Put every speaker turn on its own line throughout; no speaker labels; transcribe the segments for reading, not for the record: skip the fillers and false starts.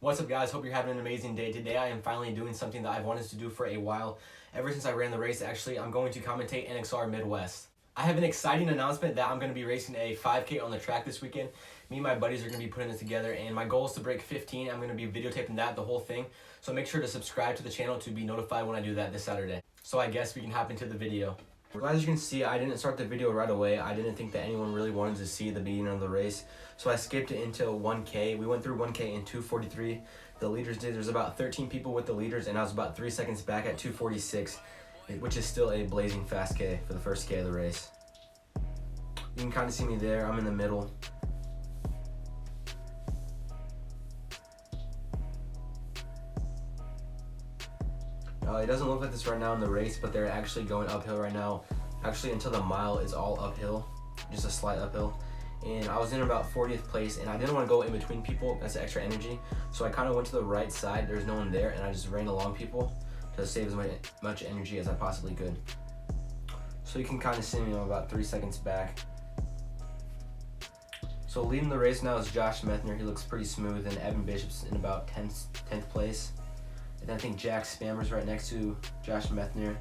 What's up, guys? Hope you're having an amazing day. Today I am finally doing something that I've wanted to do for a while. Ever since I ran the race, actually, I'm going to commentate NXR Midwest. I have an exciting announcement that I'm going to be racing a 5K on the track this weekend. Me and my buddies are going to be putting it together, and my goal is to break 15. I'm going to be videotaping the whole thing. So make sure to subscribe to the channel to be notified when I do that this Saturday. So I guess we can hop into the video. Well, as you can see, I didn't start the video right away. I didn't think that anyone really wanted to see the beginning of the race. So I skipped it until 1K. We went through 1K in 2:43. The leaders did. There's about 13 people with the leaders, and I was about 3 seconds back at 2:46, which is still a blazing fast K for the first K of the race. You can kind of see me there. I'm in the middle. It doesn't look like this right now in the race, but they're actually going uphill right now. Actually, until the mile is all uphill, just a slight uphill. And I was in about 40th place, and I didn't want to go in between people. That's extra energy. So I kind of went to the right side. There's no one there, and I just ran along people to save as much energy as I possibly could. So you can kind of see me. I'm about 3 seconds back. So leading the race now is Josh Methner. He looks pretty smooth, and Evan Bishop's in about 10th place. And I think Jack Spammer's right next to Josh Methner.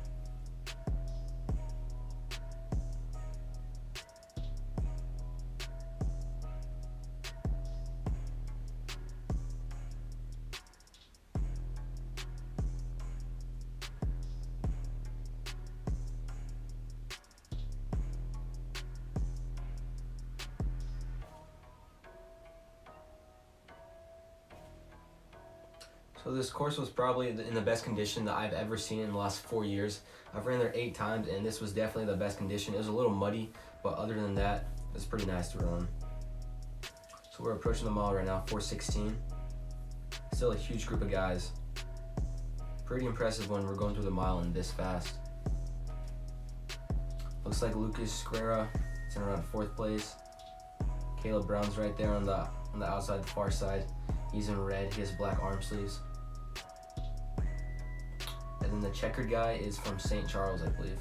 So this course was probably in the best condition that I've ever seen in the last 4 years. I've ran there 8 times, and this was definitely the best condition. It was a little muddy, but other than that, it's pretty nice to run. So we're approaching the mile right now, 4:16. Still a huge group of guys. Pretty impressive when we're going through the mile and this fast. Looks like Lucas Guerra is in around 4th place. Caleb Brown's right there on the outside, the far side. He's in red. He has black arm sleeves. And then the checkered guy is from St. Charles, I believe.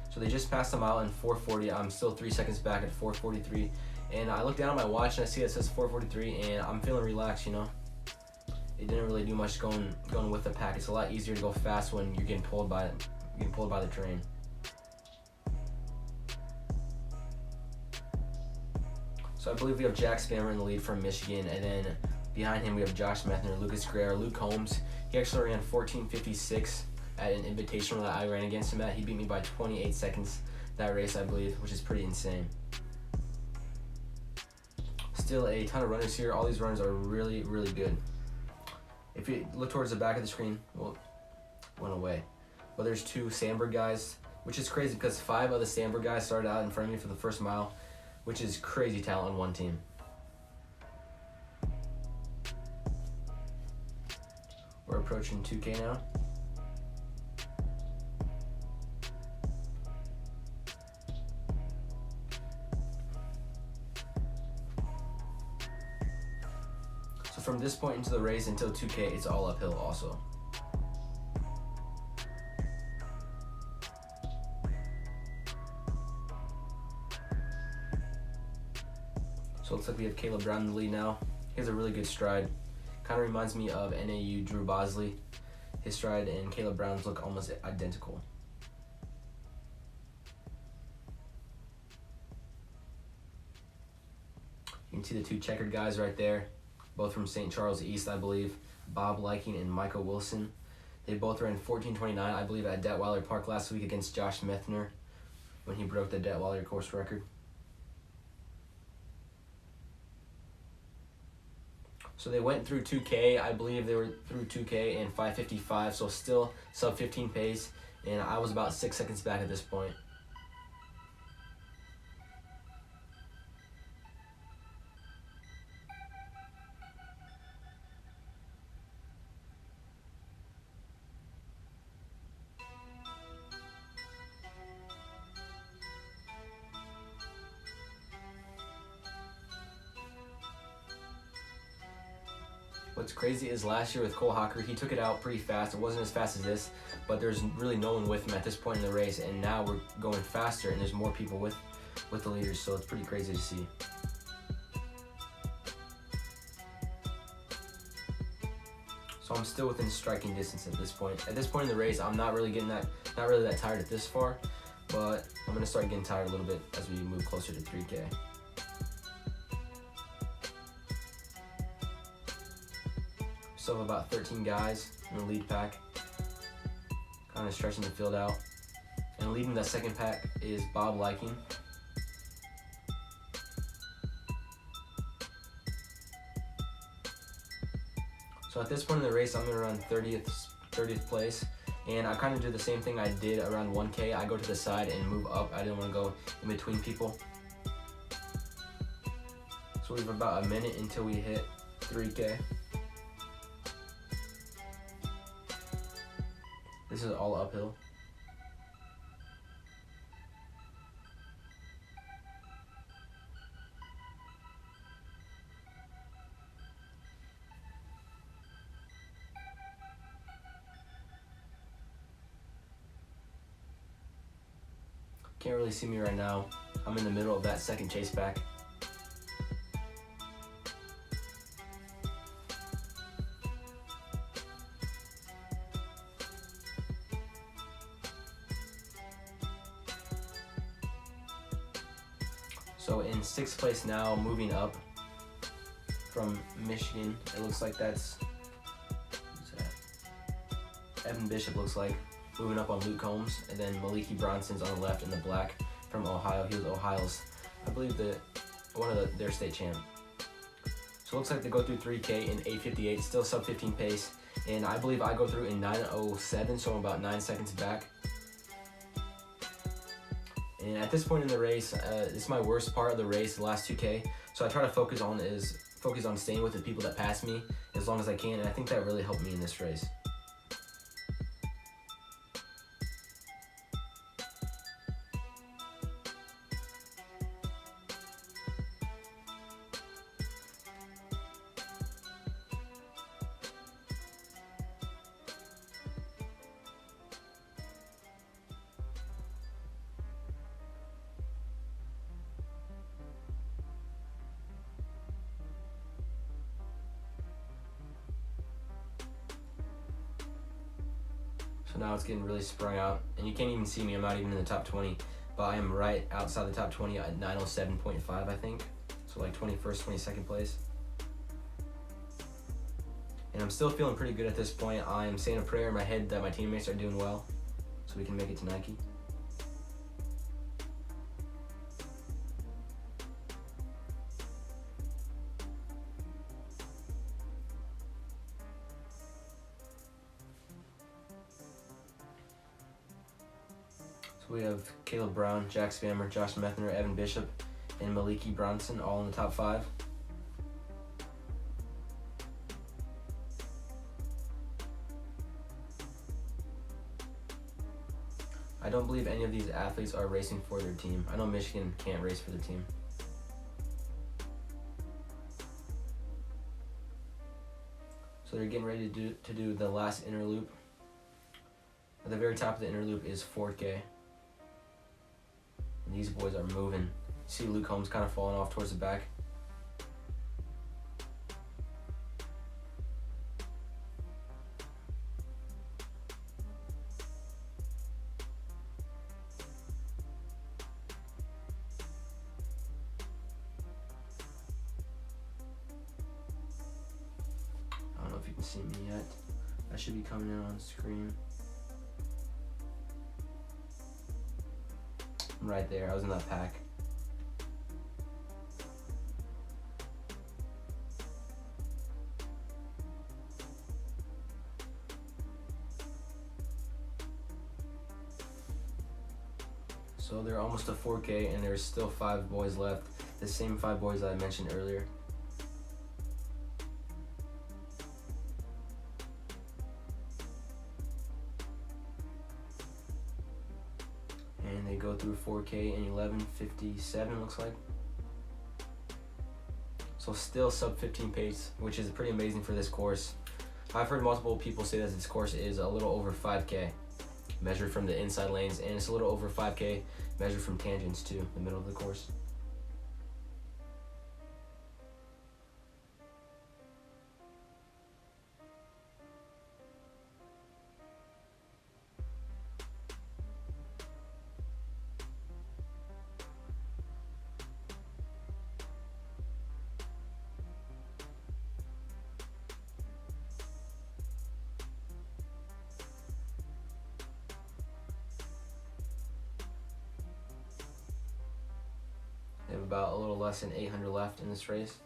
So they just passed the mile in 4:40. I'm still 3 seconds back at 4:43. And I look down at my watch and I see it says 4:43, and I'm feeling relaxed, you know. It didn't really do much going with the pack. It's a lot easier to go fast when you're getting pulled by the train. So I believe we have Jack Spammer in the lead from Michigan, and then behind him we have Josh Methner, Lucas Guerra, Luke Holmes. He actually ran 14:56 at an invitational that I ran against him at. He beat me by 28 seconds that race, I believe, which is pretty insane. Still a ton of runners here. All these runners are really, really good. If you look towards the back of the screen, well, went away. But there's 2 Sandberg guys, which is crazy because 5 of the Sandberg guys started out in front of me for the first mile, which is crazy talent on one team. We're approaching 2K now. So from this point into the race until 2K, it's all uphill also. So it looks like we have Caleb Brown in the lead now. He has a really good stride. Kind of reminds me of NAU Drew Bosley. His stride and Caleb Brown's look almost identical. You can see the 2 checkered guys right there, both from St. Charles East, I believe. Bob Liking and Michael Wilson. They both ran 14:29, I believe, at Detweiler Park last week against Josh Methner when he broke the Detweiler course record. So they went through 2K. I believe they were through 2K in 5:55, so still sub 15 pace, and I was about 6 seconds back at this point. What's crazy is last year with Cole Hocker, he took it out pretty fast. It wasn't as fast as this, but there's really no one with him at this point in the race, and now we're going faster and there's more people with the leaders, so it's pretty crazy to see. So I'm still within striking distance at this point. At this point in the race, I'm not really that tired at this far, but I'm gonna start getting tired a little bit as we move closer to 3K. Still have about 13 guys in the lead pack, kind of stretching the field out. And leading that second pack is Bob Liking. So at this point in the race, I'm gonna run 30th place. And I kind of do the same thing I did around 1K. I go to the side and move up. I didn't want to go in between people. So we have about a minute until we hit 3K. This is all uphill. Can't really see me right now. I'm in the middle of that second chase pack. So in 6th place now, moving up from Michigan. It looks like that's, who's that? Evan Bishop looks like. Moving up on Luke Combs, and then Maliki Bronson's on the left in the black from Ohio. He was Ohio's, I believe, their state champ. So it looks like they go through 3K in 8:58, still sub 15 pace, and I believe I go through in 9:07, so I'm about 9 seconds back. And at this point in the race, it's my worst part of the race, the last 2K. So I try to focus on staying with the people that pass me as long as I can, and I think that really helped me in this race. So now it's getting really sprung out, and you can't even see me. I'm not even in the top 20, but I am right outside the top 20 at 9:07.5, I think. So like 21st, 22nd place. And I'm still feeling pretty good at this point. I am saying a prayer in my head that my teammates are doing well, so we can make it to Nike. So we have Caleb Brown, Jack Spammer, Josh Methner, Evan Bishop, and Maliki Bronson all in the top 5. I don't believe any of these athletes are racing for their team. I know Michigan can't race for their team. So they're getting ready to do the last inner loop. At the very top of the inner loop is 4K. And these boys are moving. See Luke Holmes kind of falling off towards the back. I don't know if you can see me yet. I should be coming in on screen. I'm right there. I was in that pack. So they're almost to 4K, and there's still 5 boys left. The same 5 boys that I mentioned earlier. And they go through 4K in 11:57, looks like. So still sub 15 pace, which is pretty amazing for this course. I've heard multiple people say that this course is a little over 5K, measured from the inside lanes, and it's a little over 5K, measured from tangents too, the middle of the course. about a little less than 800 left in this race.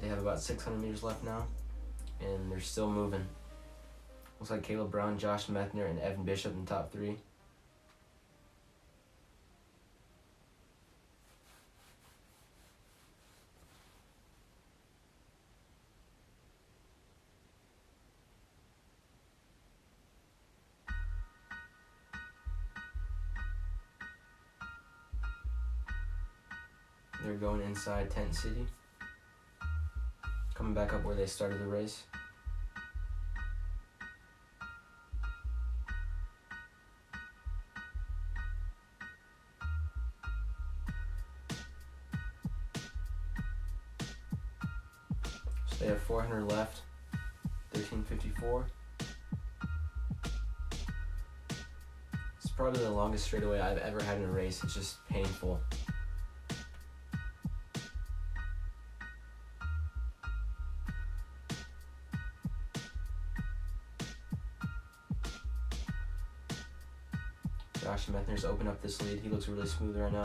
They have about 600 meters left now, and they're still moving. Looks like Caleb Brown, Josh Methner, and Evan Bishop in the top 3. They're going inside Tent City, coming back up where they started the race. So they have 400 left, 13:54. It's probably the longest straightaway I've ever had in a race. It's just painful. Josh Methner's opened up this lead. He looks really smooth right now.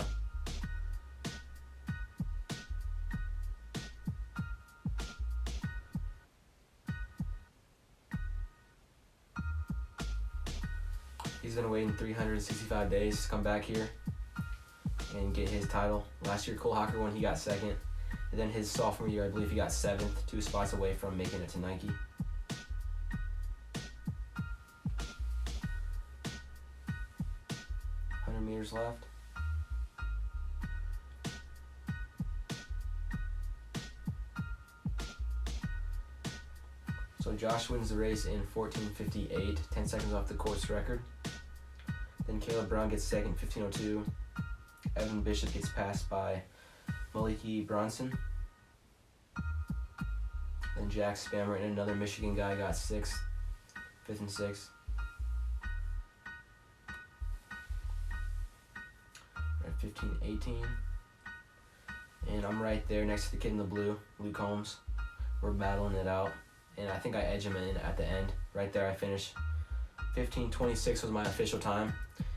He's been waiting 365 days to come back here and get his title. Last year, Cole Hocker won, he got 2nd. And then his sophomore year, I believe he got 7th, 2 spots away from making it to Nike. Meters left. So Josh wins the race in 14:58, 10 seconds off the course record. Then Caleb Brown gets 2nd, 15:02. Evan Bishop gets passed by Maliki Bronson. Then Jack Spammer and another Michigan guy got 6th, 5th and 6th. 15:18, and I'm right there next to the kid in the blue, Luke Holmes. We're battling it out, and I think I edge him in at the end. Right there I finished. 15:26 was my official time,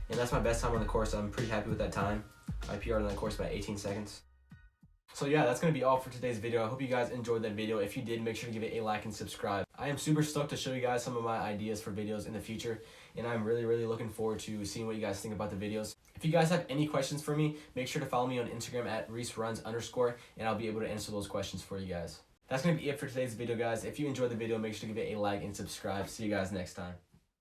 and that's my best time on the course. I'm pretty happy with that time. I PR'd on that course by 18 seconds. So yeah, that's going to be all for today's video. I hope you guys enjoyed that video. If you did, make sure to give it a like and subscribe. I am super stoked to show you guys some of my ideas for videos in the future, and I'm really looking forward to seeing what you guys think about the videos. If you guys have any questions for me, make sure to follow me on Instagram at ReeseRuns_, and I'll be able to answer those questions for you guys. That's going to be it for today's video, guys. If you enjoyed the video, make sure to give it a like and subscribe. See you guys next time.